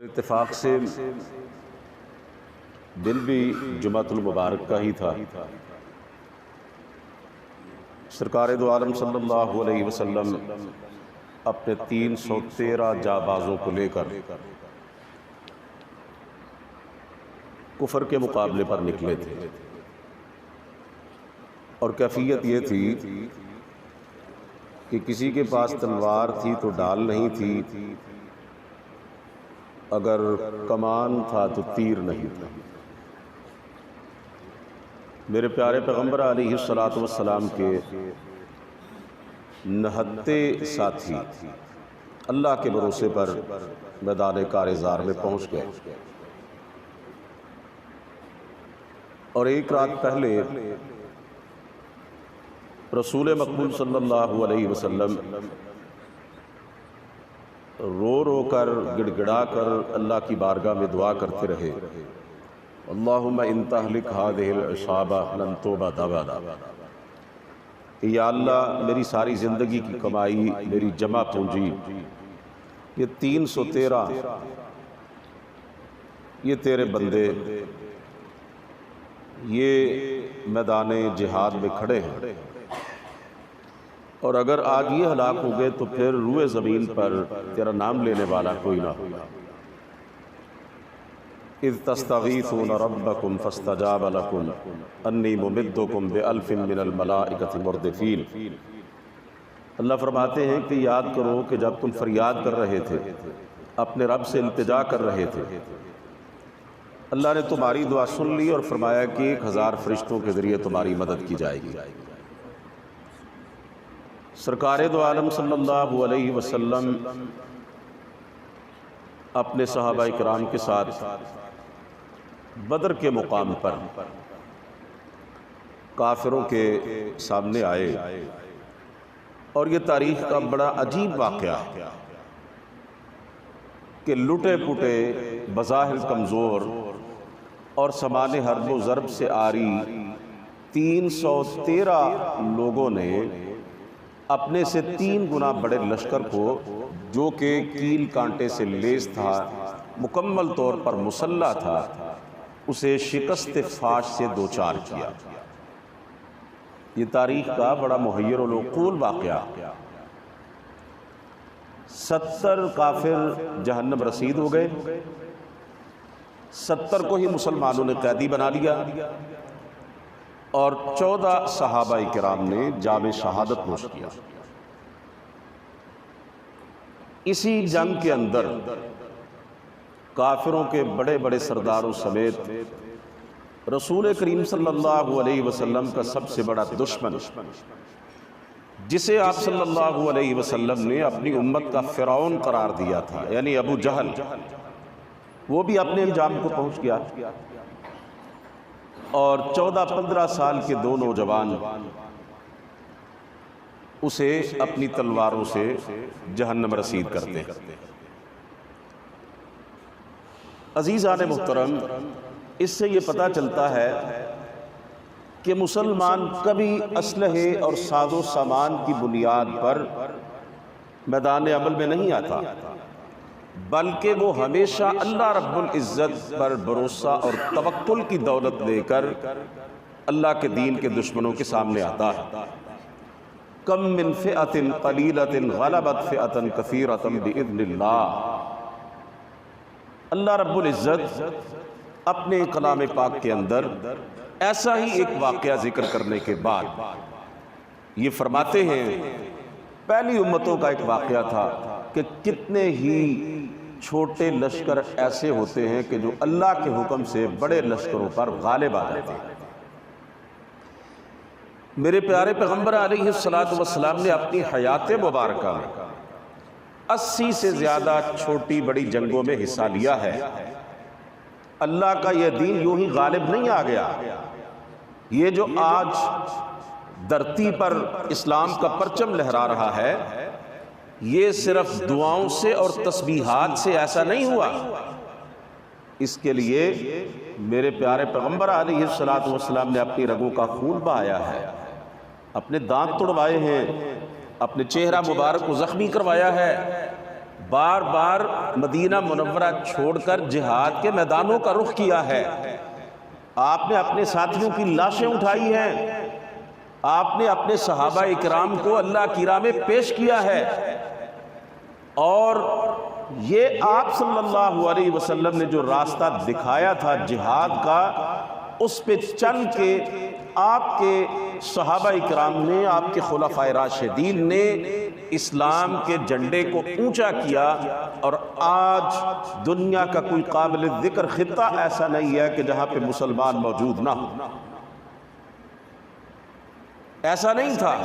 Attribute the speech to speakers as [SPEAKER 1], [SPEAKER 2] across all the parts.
[SPEAKER 1] اتفاق سے دن بھی جمعۃ المبارک کا ہی تھا۔ سرکار دو عالم صلی اللہ علیہ وسلم اپنے 313 جانبازوں کو لے کر کفر کے مقابلے پر نکلے تھے، اور کیفیت یہ تھی کہ کسی کے پاس تلوار تھی تو ڈال نہیں تھی، اگر کمان تھا تو تیر نہیں تھا۔ میرے پیارے پیغمبر علیہ الصلوۃ والسلام کے نہتے ساتھی اللہ کے بھروسے پر میدان کارزار میں پہنچ گئے، اور ایک رات پہلے رسول مقبول صلی اللہ علیہ وسلم رو رو کر گڑ گڑا کر اللہ کی بارگاہ میں دعا کرتے رہے، اللہم ان تہلک ہذہ العصابہ لن تعبد ابدا، یا اللہ میری ساری زندگی کی کمائی، میری جمع پونجی، یہ 313 یہ تیرے بندے یہ میدان جہاد میں کھڑے ہیں، اور اگر آج یہ ہلاک ہو گئے تو پھر روئے زمین پر تیرا نام لینے والا کوئی نہ ہوگا۔ اذ تستغیثون ربکم فاستجاب لکم انی ممدکم بألف من الملائکۃ مردفین۔ اللہ فرماتے ہیں کہ یاد کرو کہ جب تم فریاد کر رہے تھے، اپنے رب سے التجا کر رہے تھے، اللہ نے تمہاری دعا سن لی اور فرمایا کہ 1000 فرشتوں کے ذریعے تمہاری مدد کی جائے گی۔ سرکار دو عالم صلی اللہ علیہ وسلم اپنے صحابہ کرام کے ساتھ بدر کے مقام پر کافروں کے سامنے آئے، اور یہ تاریخ کا بڑا عجیب واقعہ ہے کہ لٹے پٹے بظاہر کمزور اور سامان حرب و ضرب سے آری 313 لوگوں نے اپنے سے 3 گنا بڑے لشکر کو، جو کہ کیل کانٹے سے لیس تھا، مکمل طور پر مسلح تھا، اسے شکست فاش سے دوچار کیا۔ یہ تاریخ کا بڑا محیر العقول واقعہ۔ 70 کافر جہنم رسید ہو گئے، 70 کو ہی مسلمانوں نے قیدی بنا لیا، اور 14 صحابہ کرام نے جام شہادت نوش کیا۔ اسی جنگ کے اندر کافروں کے بڑے بڑے سرداروں سمیت رسول کریم صلی اللہ علیہ وسلم کا سب سے بڑا دشمن، جسے آپ صلی اللہ علیہ وسلم نے اپنی امت کا فرعون قرار دیا تھا، یعنی ابو جہل، وہ بھی اپنے انجام کو پہنچ گیا، اور 14-15 سال کے 2 نوجوان اسے اپنی تلواروں سے جہنم رسید کرتے ہیں۔ عزیزان محترم، اس سے یہ پتہ چلتا ہے کہ مسلمان کبھی اسلحے اور ساز و سامان کی بنیاد پر میدان عمل میں نہیں آتا، بلکہ وہ ہمیشہ اللہ رب العزت پر بھروسہ اور توکل کی دولت لے کر اللہ کے دین کے دشمنوں کے سامنے آتا ہے۔ کم من فئۃ قلیلۃ غلبت فئۃ کثیرۃ بإذن اللہ۔ اللہ رب العزت اپنے کلام پاک کے اندر ایسا ہی ایک واقعہ ذکر کرنے کے بعد یہ فرماتے ہیں، پہلی امتوں کا ایک واقعہ تھا کہ کتنے ہی چھوٹے لشکر ایسے ہوتے ہیں کہ جو اللہ کے حکم سے بڑے لشکروں پر غالب آ جاتے ہیں۔ میرے پیارے پیغمبر علیہ الصلوۃ والسلام نے اپنی حیات مبارکہ میں 80 سے زیادہ چھوٹی بڑی جنگوں میں حصہ لیا ہے۔ اللہ کا یہ دین یوں ہی غالب نہیں آ گیا۔ یہ جو آج دھرتی پر اسلام کا پرچم لہرا رہا ہے، یہ صرف دعاؤں سے اور تسبیحات سے ایسا نہیں ہوا۔ اس کے لیے میرے پیارے پیغمبر علیہ الصلوۃ والسلام نے اپنی رگوں کا خون بہایا ہے، اپنے دانت توڑوائے ہیں، اپنے چہرہ مبارک کو زخمی کروایا ہے، بار بار مدینہ منورہ چھوڑ کر جہاد کے میدانوں کا رخ کیا ہے، آپ نے اپنے ساتھیوں کی لاشیں اٹھائی ہیں، آپ نے اپنے صحابہ اکرام کو اللہ کی راہ میں پیش کیا ہے، اور یہ آپ صلی اللہ علیہ وسلم نے جو راستہ دکھایا تھا جہاد کا، اس پہ چل کے آپ کے صحابہ اکرام نے، آپ کے خلفائے راشدین نے اسلام کے جھنڈے کو اونچا کیا، اور آج دنیا کا کوئی قابل ذکر خطہ ایسا نہیں ہے کہ جہاں پہ مسلمان موجود نہ ہو۔ ایسا نہیں تھا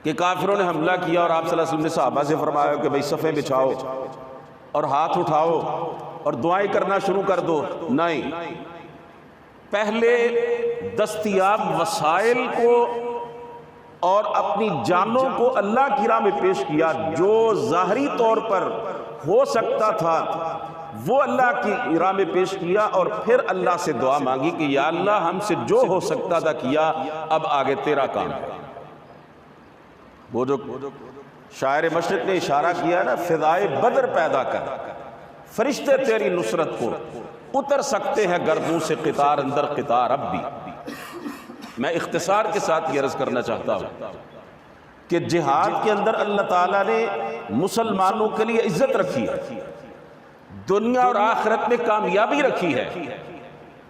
[SPEAKER 1] کہ کافروں نے حملہ کیا اور آپ صلی اللہ علیہ وسلم نے صحابہ سے فرمایا کہ بھئی صفیں بچھاؤ اور ہاتھ اٹھاؤ اور دعائیں کرنا شروع کر دو، نہیں، پہلے دستیاب وسائل کو اور اپنی جانوں کو اللہ کی راہ میں پیش کیا، جو ظاہری طور پر ہو سکتا تھا وہ اللہ کی راہ میں پیش کیا، اور پھر اللہ سے دعا مانگی کہ یا اللہ ہم سے جو ہو سکتا تھا کیا، اب آگے تیرا کام ہے۔ وہ جو شاعر مشرق نے اشارہ کیا نا، فضائے بدر پیدا کر، فرشتے تیری نصرت کو اتر سکتے ہیں گردوں سے قطار اندر قطار اب بھی۔ میں اختصار کے ساتھ یہ عرض کرنا چاہتا ہوں کہ جہاد کے اندر اللہ تعالیٰ نے مسلمانوں کے لیے عزت رکھی ہے، دنیا اور آخرت میں کامیابی رکھی ہے،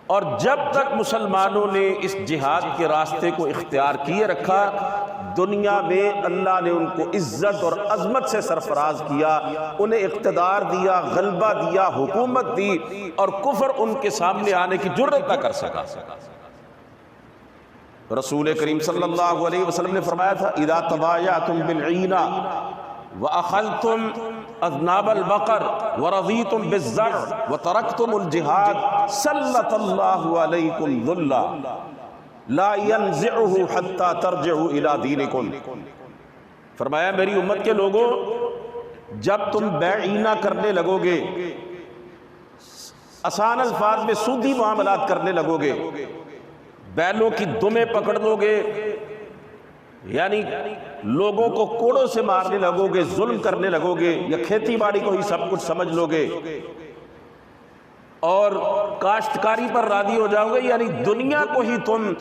[SPEAKER 1] اور جب تک مسلمانوں نے اس جہاد کے راستے کو اختیار کیے رکھا، دنیا میں اللہ نے ان کو عزت اور عظمت سے سرفراز کیا، انہیں اقتدار دیا، غلبہ دیا، حکومت دی، اور کفر ان کے سامنے آنے کی جرأت نہ کر سکا۔ رسول کریم صلی اللہ علیہ وسلم نے فرمایا تھا اذا تبایعتم بالعینہ واخذتم اذناب البقر ورضیتم بالزرع وترکتم الجہاد سلط اللہ علیکم ذلا لا ينزعه حتى ترجعوا الى دینکم۔ فرمایا میری امت کے لوگوں، جب تم بیعینہ کرنے لگو گے، آسان الفاظ میں سودی معاملات کرنے لگو گے، بیلوں کی دمیں پکڑ لو گے، یعنی لوگوں کو کوڑوں سے مارنے لگو گے، ظلم کرنے لگو گے، یا کھیتی باڑی کو ہی سب کچھ سمجھ لو گے، اور کاشتکاری پر راضی ہو جاؤ گے، یعنی دنیا کو ہی تم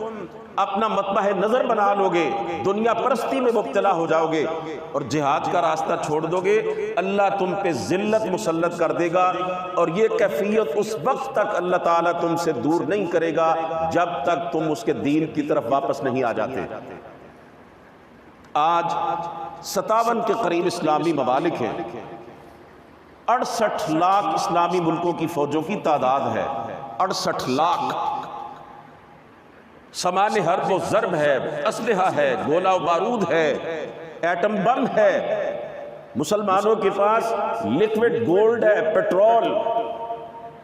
[SPEAKER 1] اپنا مطمع نظر بنا لو گے، دنیا پرستی میں مبتلا ہو جاؤ گے، اور جہاد کا راستہ چھوڑ دو گے، اللہ تم پہ ذلت مسلط کر دے گا، اور یہ کیفیت اس وقت تک اللہ تعالیٰ تم سے دور نہیں کرے گا جب تک تم اس کے دین کی طرف واپس نہیں آ جاتے۔ آج 57 کے قریب اسلامی ممالک ہیں، 68 لاکھ اسلامی ملکوں کی فوجوں کی تعداد ہے، 68 لاکھ، سامان حرب و ضرب ہے، اسلحہ ہے، گولہ و بارود ہے، ایٹم بم ہے، مسلمانوں کے پاس لیکوڈ گولڈ ہے، پیٹرول،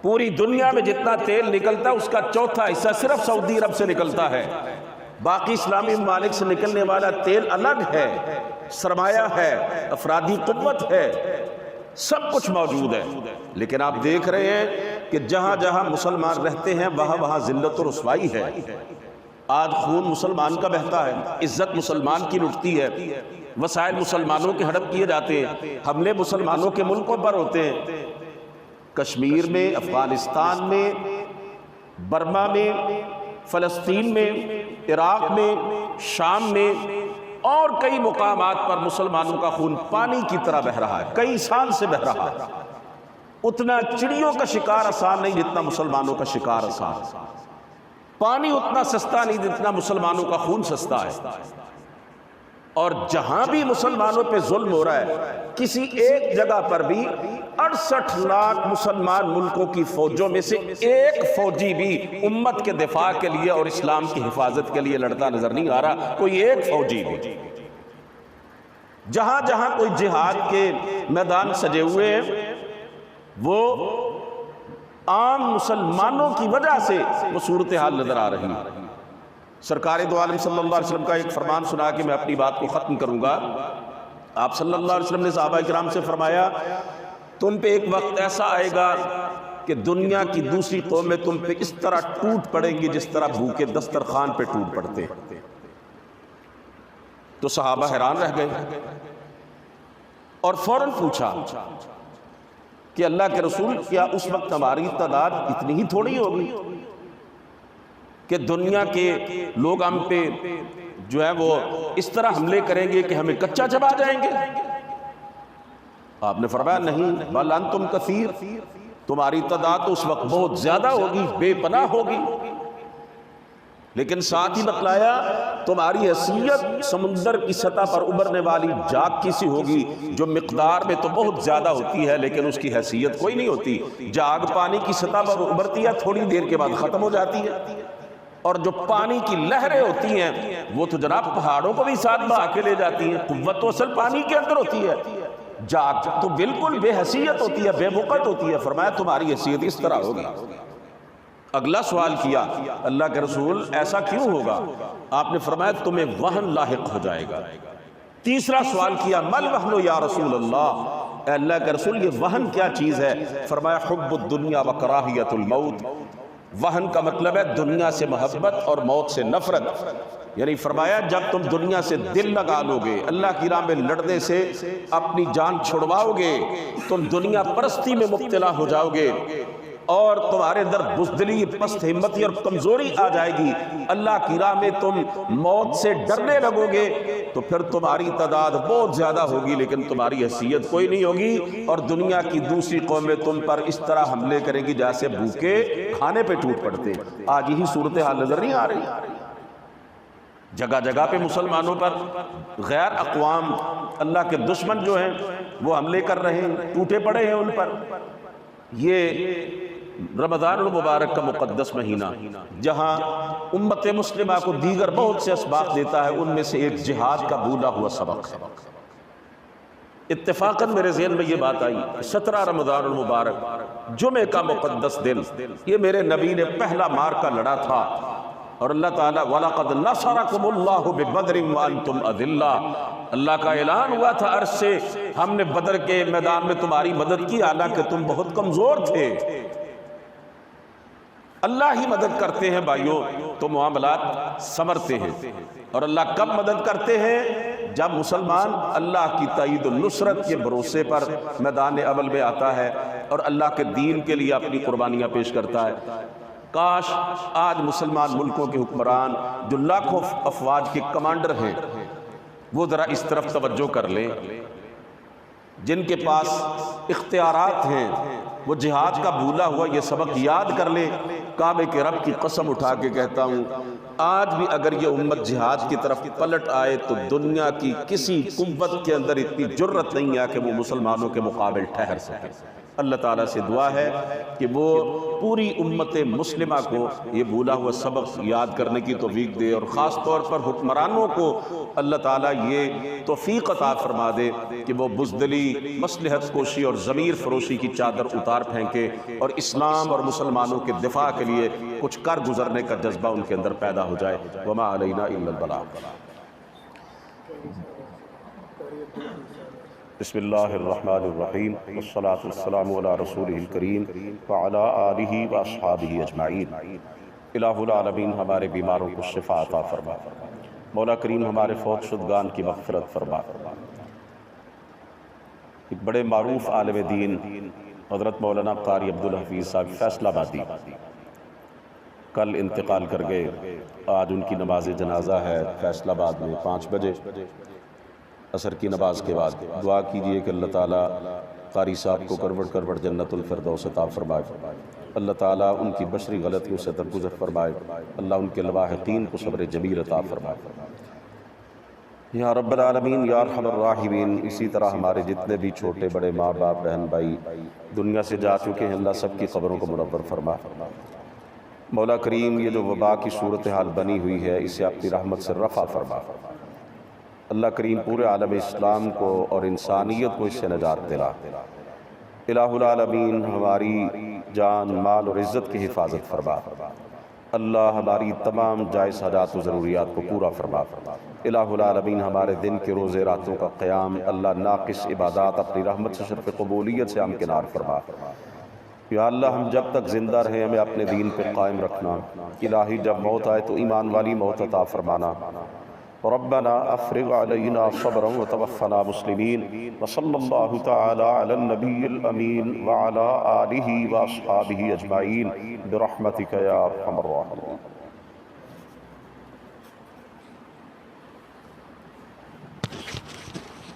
[SPEAKER 1] پوری دنیا میں جتنا تیل نکلتا ہے اس کا چوتھا حصہ صرف سعودی عرب سے نکلتا ہے، باقی اسلامی ممالک سے نکلنے والا تیل الگ ہے، سرمایہ ہے، افرادی قوت ہے، سب کچھ موجود ہے، لیکن آپ دیکھ رہے ہیں کہ جہاں جہاں مسلمان رہتے ہیں وہاں وہاں ذلت و رسوائی ہے۔ آج خون مسلمان کا بہتا ہے، عزت مسلمان کی لٹتی ہے، وسائل مسلمانوں کے ہڑپ کیے جاتے ہیں، حملے مسلمانوں کے ملکوں پر ہوتے ہیں، کشمیر میں، افغانستان میں، برما میں، فلسطین میں، عراق میں، شام میں، اور کئی مقامات پر مسلمانوں کا خون پانی کی طرح بہہ رہا ہے، کئی سال سے بہہ رہا ہے۔ اتنا چڑیوں کا شکار آسان نہیں جتنا مسلمانوں کا شکار آسان ہے، پانی اتنا سستا نہیں جتنا مسلمانوں کا خون سستا ہے، اور جہاں بھی مسلمانوں پہ ظلم ہو رہا ہے، کسی ایک جگہ پر بھی 68 لاکھ مسلمان ملکوں کی فوجوں میں سے ایک فوجی بھی امت کے دفاع کے لیے اور اسلام کی حفاظت کے لیے لڑتا نظر نہیں آ رہا، کوئی ایک فوجی بھی۔ جہاں جہاں کوئی جہاد کے میدان سجے ہوئے ہیں وہ عام مسلمانوں کی وجہ سے وہ صورتحال نظر آ رہی ہے۔ سرکار دو عالم صلی اللہ علیہ وسلم کا ایک فرمان سنا کے میں اپنی بات کو ختم کروں گا۔ آپ صلی اللہ علیہ وسلم نے صحابہ کرام سے فرمایا، تم پہ ایک وقت ایسا آئے گا کہ دنیا کی دوسری قومیں تم پہ اس طرح ٹوٹ پڑیں گی جس طرح بھوکے دسترخوان پہ ٹوٹ پڑتے ہیں۔ تو صحابہ حیران رہ گئے، اور فوراً پوچھا کہ اللہ کے رسول کیا اس وقت ہماری تعداد اتنی ہی تھوڑی ہوگی کہ دنیا کے لوگ ہم پہ جو ہے وہ اس طرح حملے کریں گے کہ ہمیں کچا چبا جائیں گے؟ آپ نے فرمایا نہیں، بل انتم کثیر، تمہاری تعداد تو اس وقت بہت زیادہ ہوگی، بے پناہ ہوگی، لیکن ساتھ ہی بتلایا تمہاری حیثیت سمندر کی سطح پر ابھرنے والی جاگ کی سی ہوگی، جو مقدار میں تو بہت زیادہ ہوتی ہے لیکن اس کی حیثیت کوئی نہیں ہوتی۔ جاگ پانی کی سطح پر ابھرتی ہے، تھوڑی دیر کے بعد ختم ہو جاتی ہے، اور جو پانی کی لہریں ہوتی ہیں وہ تو جناب پہاڑوں کو بھی ساتھ بہا کے لے جاتی ہیں۔ قوت تو اصل پانی کے اندر ہوتی ہے، جاگ تو بالکل بے حیثیت ہوتی ہے، بے وقت ہوتی ہے۔ فرمایا تمہاری حیثیت اس طرح ہوگی۔ اگلا سوال کیا اللہ کے رسول ایسا کیوں ہوگا؟ آپ نے فرمایا تمہیں وہن لاحق ہو جائے گا۔ تیسرا سوال کیا مل وہن یا رسول اللہ، اے اللہ کے رسول یہ وہن کیا چیز ہے؟ فرمایا حب الدنیا و کراہیت الموت۔ وہن کا مطلب ہے دنیا سے محبت اور موت سے نفرت، یعنی فرمایا جب تم دنیا سے دل لگا لو گے، اللہ کی راہ میں لڑنے سے اپنی جان چھڑواؤ گے، تم دنیا پرستی میں مبتلا ہو جاؤ گے اور تمہارے اندر بزدلی، پست ہمتی اور کمزوری آ جائے گی، اللہ کی راہ میں تم موت سے ڈرنے لگو گے، تو پھر تمہاری تعداد بہت زیادہ ہوگی لیکن تمہاری حیثیت کوئی نہیں ہوگی، اور دنیا کی دوسری قومیں تم پر اس طرح حملے کریں گی جیسے بھوکے کھانے پہ ٹوٹ پڑتے۔ آج یہی صورتحال نظر نہیں آ رہی؟ جگہ جگہ پہ مسلمانوں پر غیر اقوام اللہ کے دشمن جو ہیں وہ حملے کر رہے ہیں، ٹوٹے پڑے ہیں ان پر۔ یہ رمضان المبارک کا مقدس مہینہ جہاں امت مسلمہ کو دیگر بہت سے اسباق دیتا ہے، ان میں سے ایک جہاد کا بھولا ہوا سبق ہے۔ اتفاقاً میرے ذہن میں یہ بات آئی، 17 رمضان المبارک جمعہ کا مقدس دن، یہ میرے نبی نے پہلا معرکہ لڑا تھا، اور اللہ تعالیٰ وَلَقَدْ نَصَرَكُمُ اللَّهُ بِبَدْرٍ وَأَنْتُمْ أَذِلَّةٌ، اللہ کا اعلان ہوا تھا عرش سے ہم نے بدر کے میدان میں تمہاری مدد کی حالانکہ تم بہت کمزور تھے۔ اللہ ہی مدد کرتے ہیں بھائیوں تو معاملات سنورتے ہیں، اور اللہ کب مدد کرتے ہیں؟ جب مسلمان اللہ کی تائید و نصرت کے بھروسے پر میدان اول میں آتا ہے اور اللہ کے دین کے لیے اپنی قربانیاں پیش کرتا ہے۔ کاش آج مسلمان ملکوں کے حکمران جو لاکھوں افواج کے کمانڈر ہیں وہ ذرا اس طرف توجہ کر لیں، جن کے پاس اختیارات ہیں وہ جہاد کا بھولا ہوا یہ سبق یاد کر لیں۔ کعبے کے رب کی قسم اٹھا کے کہتا ہوں آج بھی اگر یہ امت جہاد کی طرف پلٹ آئے تو دنیا کی کسی قوت کے اندر اتنی جرت نہیں ہے کہ وہ مسلمانوں کے مقابل ٹھہر سکے۔ اللہ تعالیٰ سے دعا ہے کہ وہ پوری امت مسلمہ کو یہ بھولا ہوا سبق یاد کرنے کی توفیق دے، اور خاص طور پر حکمرانوں کو اللہ تعالیٰ یہ توفیق عطا فرما دے کہ وہ بزدلی، مصلحت کوشی اور ضمیر فروشی کی چادر اتار پھینکے اور اسلام اور مسلمانوں کے دفاع کے لیے کچھ کر گزرنے کا جذبہ ان کے اندر پیدا ہو جائے۔ وما علینا الا البلاغ۔ بسم اللہ الرحمن الرحیم، والصلاة والسلام علی رسولہ الکریم وعلی آلہ واصحابہ اجمعین۔ الہ العالمین ہمارے بیماروں کو شفا عطا فرما، مولا کریم ہمارے فوت شدگان کی مغفرت فرما۔ ایک بڑے معروف عالم دین حضرت مولانا قاری عبدالحفیظ صاحب فیصل آبادی کل انتقال کر گئے۔ آج ان کی نماز جنازہ ہے فیصل آباد میں 5 بجے عصر کی نماز کے بعد۔ دعا کیجئے کہ اللہ تعالیٰ قاری صاحب کو کروڑ کروڑ جنت الفردوس عطا فرمائے، اللہ تعالیٰ ان کی بشری غلطیوں سے درگزر فرمائے، اللہ ان کے لواحقین کو صبر جمیل عطا فرمائے۔ یا رب العالمین یا ارحم الراحمین، اسی طرح ہمارے جتنے بھی چھوٹے بڑے ماں باپ بہن بھائی دنیا سے جا چکے ہیں، اللہ سب کی قبروں کو منور فرما۔ مولا کریم یہ جو وبا کی صورتحال بنی ہوئی ہے اسے اپنی رحمت سے رفع فرما۔ اللہ کریم پورے عالم اسلام کو اور انسانیت کو اس سے نجات دلا۔ الہ العالمین ہماری جان مال اور عزت کی حفاظت فرما۔ اللہ ہماری تمام جائز حاجات و ضروریات کو پورا فرما۔ الہ العالمین ہمارے دن کے روزے راتوں کا قیام، اللہ ناقص عبادات اپنی رحمت سے شرف قبولیت سے ہمکنار فرما۔ یا اللہ ہم جب تک زندہ رہیں ہمیں اپنے دین پہ قائم رکھنا، الہی جب موت آئے تو ایمان والی موت عطا فرمانا۔ ربنا افرغ علينا صبرا وتوفنا مسلمين وصلى الله تعالى على النبي الأمين وعلى آله وأصحابه أجمعين برحمتك يا أرحم الراحمين.